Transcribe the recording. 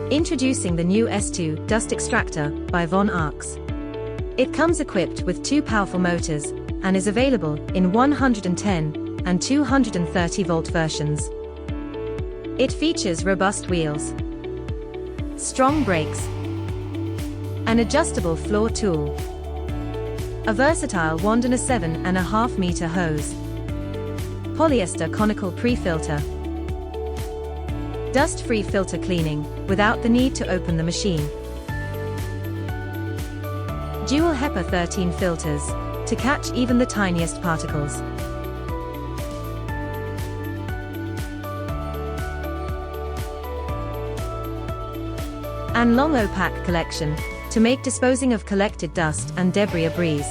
Introducing the new S2 Dust Extractor by von Arx. It comes equipped with 2 powerful motors and is available in 110 and 230 volt versions. It features robust wheels, strong brakes, an adjustable floor tool, a versatile wand and a 7.5 meter hose, polyester conical pre-filter, dust-free filter cleaning without the need to open the machine, dual HEPA 13 filters to catch even the tiniest particles, and Longopac collection to make disposing of collected dust and debris a breeze.